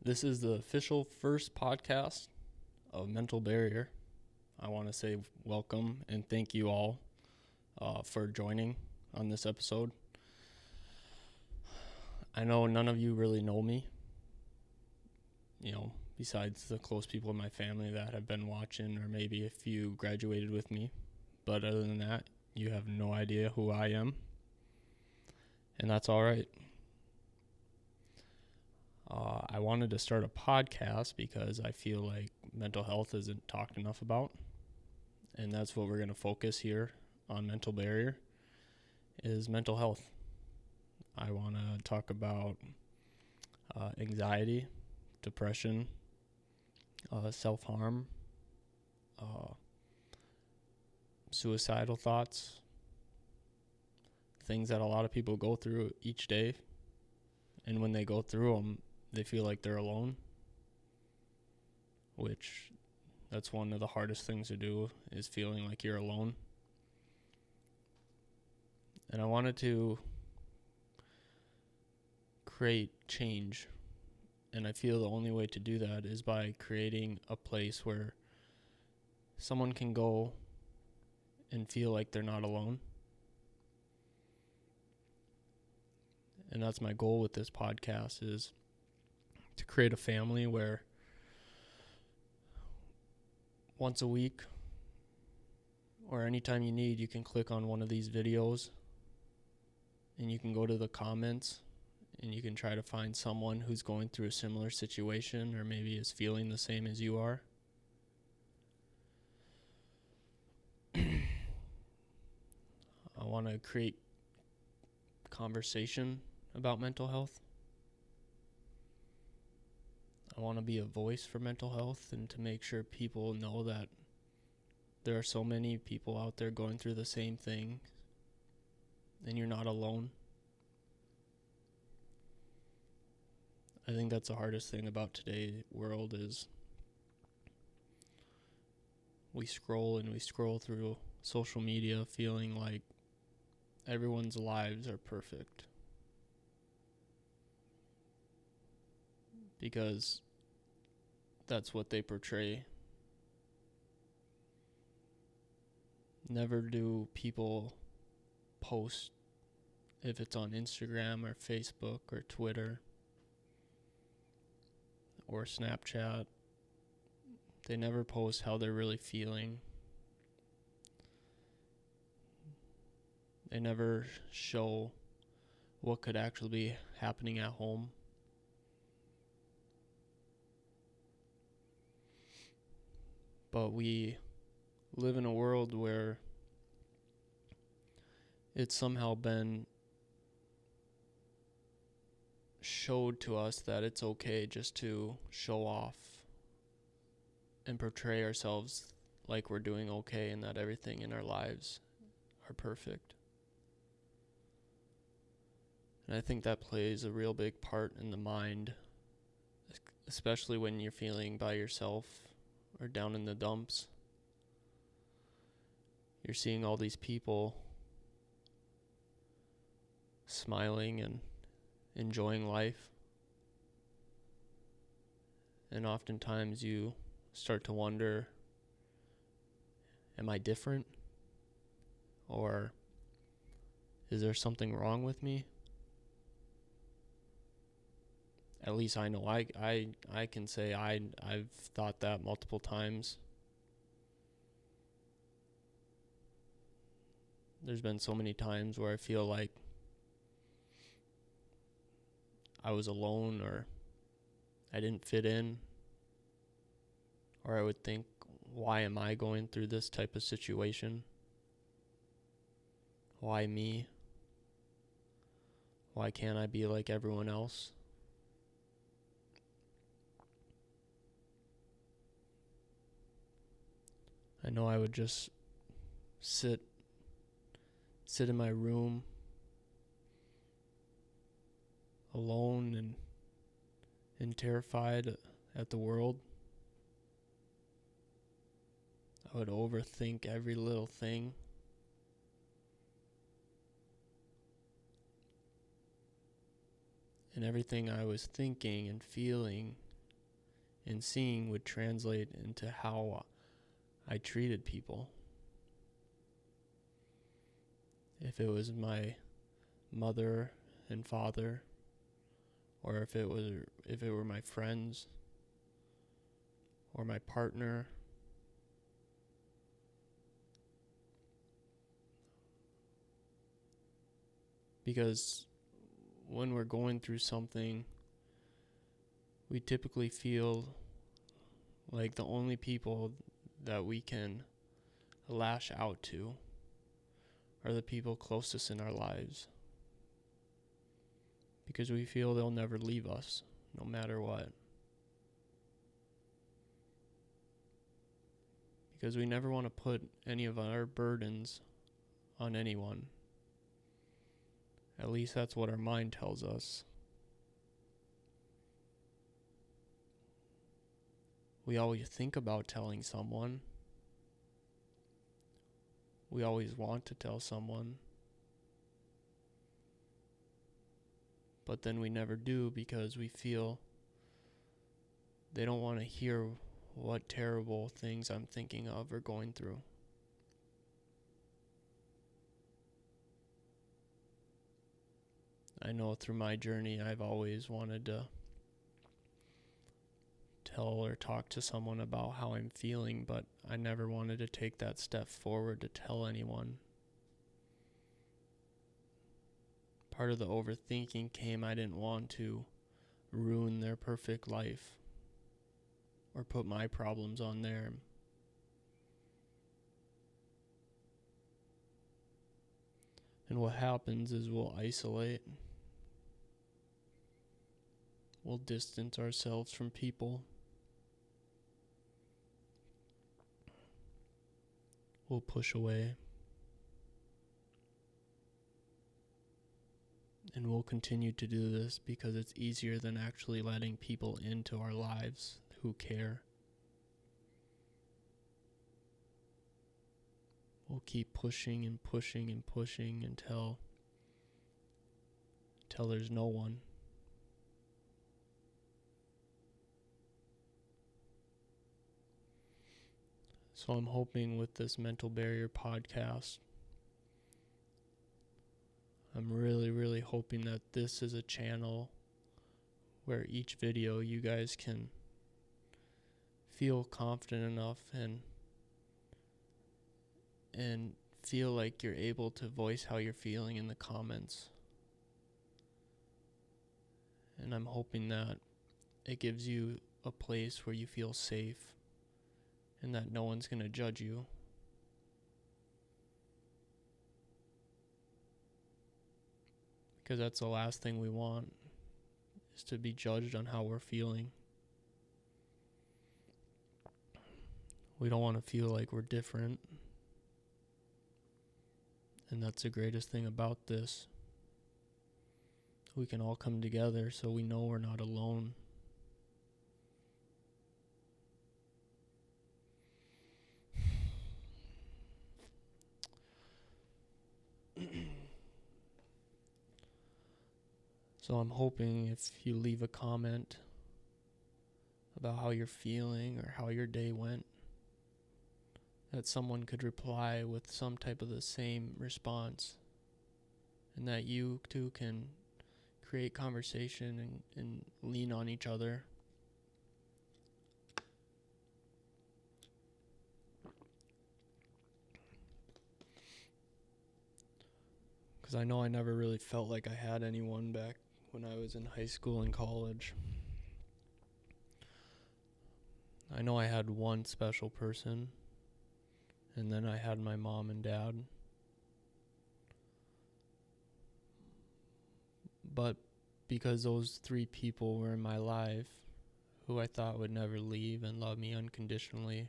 This is the official first podcast of Mental Barrier. I want to say welcome and thank you all for joining on this episode. I know none of you really know me, besides the close people in my family that have been watching, or maybe if you graduated with me. But other than that, you have no idea who I am, and that's all right. I wanted to start a podcast because I feel like mental health isn't talked enough about, and that's what we're going to focus here on Mental Barrier, is mental health. I want to talk about anxiety, depression, self-harm, suicidal thoughts, things that a lot of people go through each day, and when they go through them, they feel like they're alone, which that's one of the hardest things to do, is feeling like you're alone. And I wanted to create change, and I feel the only way to do that is by creating a place where someone can go and feel like they're not alone. And that's my goal with this podcast, is to create a family where once a week or anytime you need, you can click on one of these videos and you can go to the comments and you can try to find someone who's going through a similar situation or maybe is feeling the same as you are. I want to create conversation about mental health. I want to be a voice for mental health and to make sure people know that there are so many people out there going through the same thing and you're not alone. I think that's the hardest thing about today's world, is we scroll through social media feeling like everyone's lives are perfect, because that's what they portray. Never do people post, if it's on Instagram or Facebook or Twitter or Snapchat, they never post how they're really feeling. They never show what could actually be happening at home. But we live in a world where it's somehow been showed to us that it's okay just to show off and portray ourselves like we're doing okay and that everything in our lives are perfect. And I think that plays a real big part in the mind, especially when you're feeling by yourself or down in the dumps. You're seeing all these people smiling and enjoying life. And oftentimes you start to wonder, am I different? Or is there something wrong with me? At least I know I can say I've thought that multiple times. There's been so many times where I feel like I was alone, or I didn't fit in, or I would think, why am I going through this type of situation? Why me? Why can't I be like everyone else? I know I would just sit in my room alone and terrified at the world. I would overthink every little thing. And everything I was thinking and feeling and seeing would translate into how I treated people. If it was my mother and father, or if it were my friends or my partner, because when we're going through something, we typically feel like the only people that we can lash out to are the people closest in our lives, because we feel they'll never leave us, no matter what. Because we never want to put any of our burdens on anyone. At least that's what our mind tells us. We always think about telling someone. We always want to tell someone. But then we never do because we feel they don't want to hear what terrible things I'm thinking of or going through. I know through my journey I've always wanted to tell or talk to someone about how I'm feeling, but I never wanted to take that step forward to tell anyone. Part of the overthinking came I didn't want to ruin their perfect life or put my problems on them. And what happens is we'll isolate. We'll distance ourselves from people. We'll push away. And we'll continue to do this because it's easier than actually letting people into our lives who care. We'll keep pushing and pushing and pushing until there's no one. So I'm hoping with this Mental Barrier podcast, I'm really, really hoping that this is a channel where each video you guys can feel confident enough and feel like you're able to voice how you're feeling in the comments. And I'm hoping that it gives you a place where you feel safe and that no one's going to judge you. Because that's the last thing we want, is to be judged on how we're feeling. We don't want to feel like we're different. And that's the greatest thing about this. We can all come together so we know we're not alone. So I'm hoping if you leave a comment about how you're feeling or how your day went, that someone could reply with some type of the same response, and that you too can create conversation and lean on each other. Because I know I never really felt like I had anyone back when I was in high school and college. I know I had one special person, and then I had my mom and dad. But because those three people were in my life who I thought would never leave and love me unconditionally,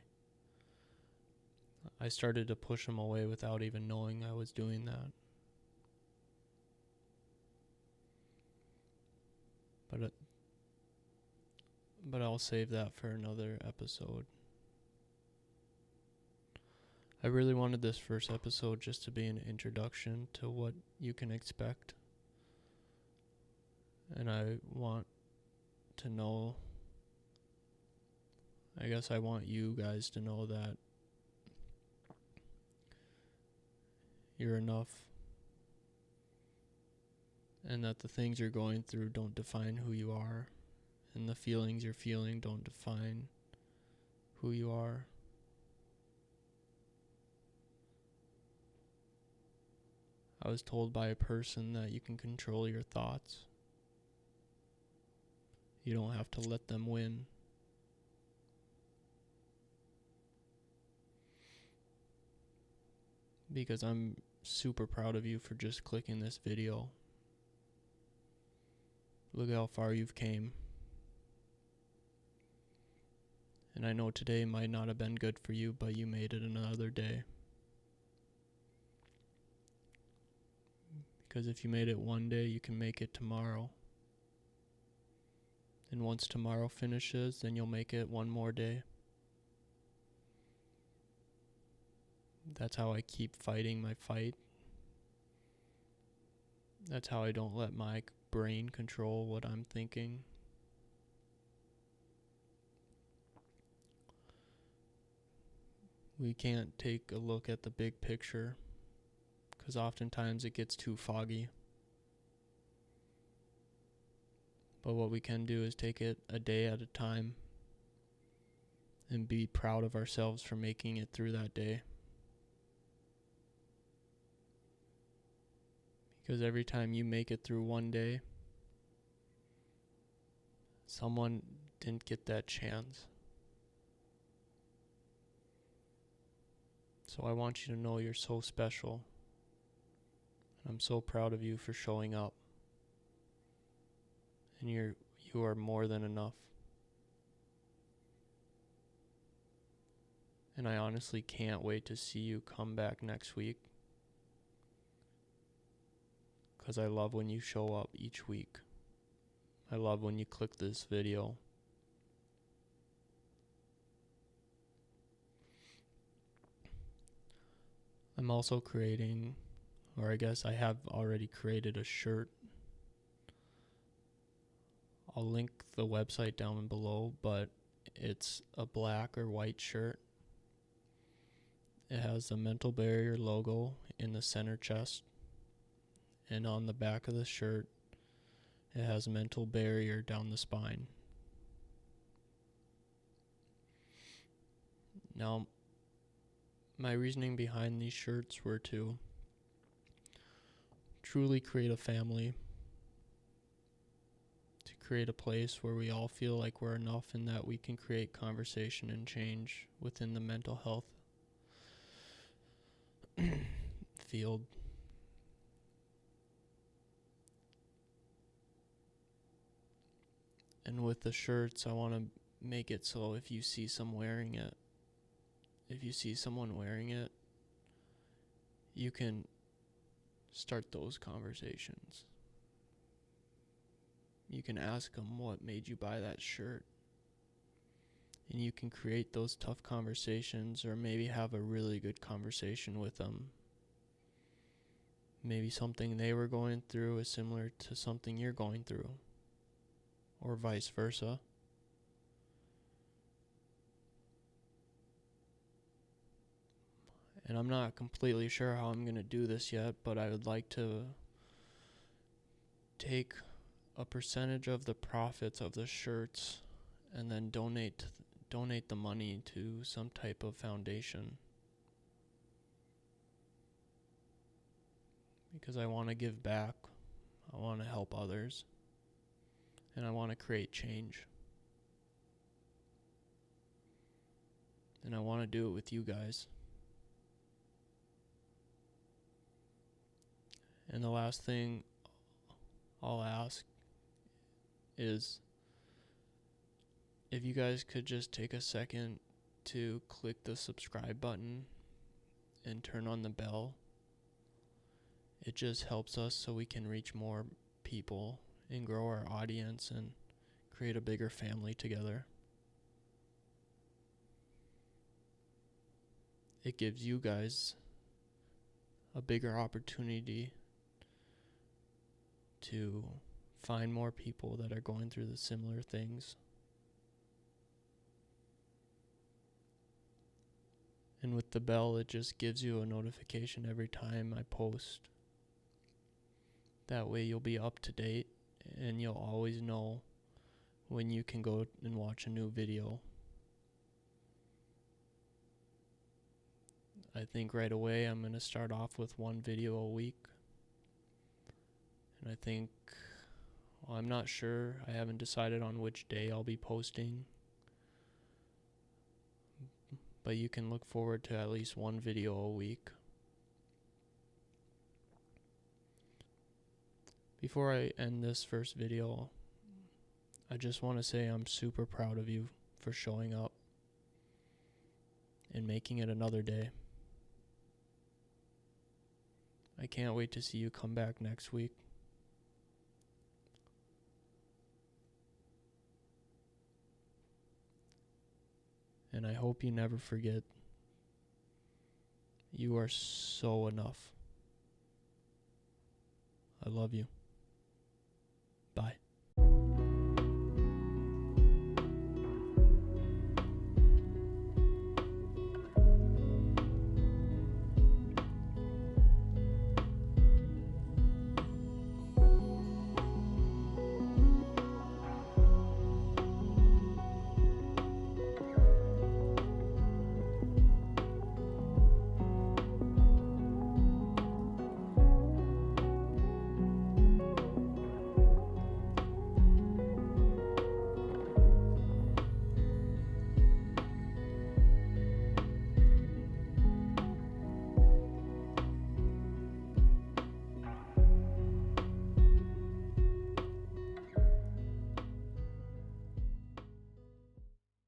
I started to push them away without even knowing I was doing that. But I'll save that for another episode. I really wanted this first episode just to be an introduction to what you can expect. And I want to know I guess I want you guys to know that you're enough, and that the things you're going through don't define who you are, and the feelings you're feeling don't define who you are. I was told by a person that you can control your thoughts. You don't have to let them win. Because I'm super proud of you for just clicking this video. Look how far you've came. And I know today might not have been good for you, but you made it another day. Because if you made it one day, you can make it tomorrow. And once tomorrow finishes, then you'll make it one more day. That's how I keep fighting my fight. That's how I don't let my brain control what I'm thinking. We can't take a look at the big picture, because oftentimes it gets too foggy. But what we can do is take it a day at a time and be proud of ourselves for making it through that day. Because every time you make it through one day, someone didn't get that chance. So I want you to know you're so special. And I'm so proud of you for showing up. And you are more than enough. And I honestly can't wait to see you come back next week. Because I love when you show up each week. I love when you click this video. I'm also creating, or I guess I have already created a shirt. I'll link the website down below, but it's a black or white shirt. It has the mental barrier logo in the center chest. And on the back of the shirt, it has mental barrier down the spine. Now, my reasoning behind these shirts were to truly create a family, to create a place where we all feel like we're enough and that we can create conversation and change within the mental health field. And with the shirts, I want to make it so if you see someone wearing it, you can start those conversations. You can ask them what made you buy that shirt. And you can create those tough conversations, or maybe have a really good conversation with them. Maybe something they were going through is similar to something you're going through, or vice versa. And I'm not completely sure how I'm going to do this yet, but I would like to take a percentage of the profits of the shirts and then donate the money to some type of foundation. Because I want to give back, I want to help others, and I want to create change. And I want to do it with you guys. And the last thing I'll ask is if you guys could just take a second to click the subscribe button and turn on the bell. It just helps us so we can reach more people and grow our audience and create a bigger family together. It gives you guys a bigger opportunity to find more people that are going through the similar things. And with the bell, it just gives you a notification every time I post. That way you'll be up to date and you'll always know when you can go and watch a new video. I think right away I'm going to start off with one video a week. And I think, well, I'm not sure. I haven't decided on which day I'll be posting. But you can look forward to at least one video a week. Before I end this first video, I just want to say I'm super proud of you for showing up and making it another day. I can't wait to see you come back next week. And I hope you never forget, you are so enough. I love you. Bye.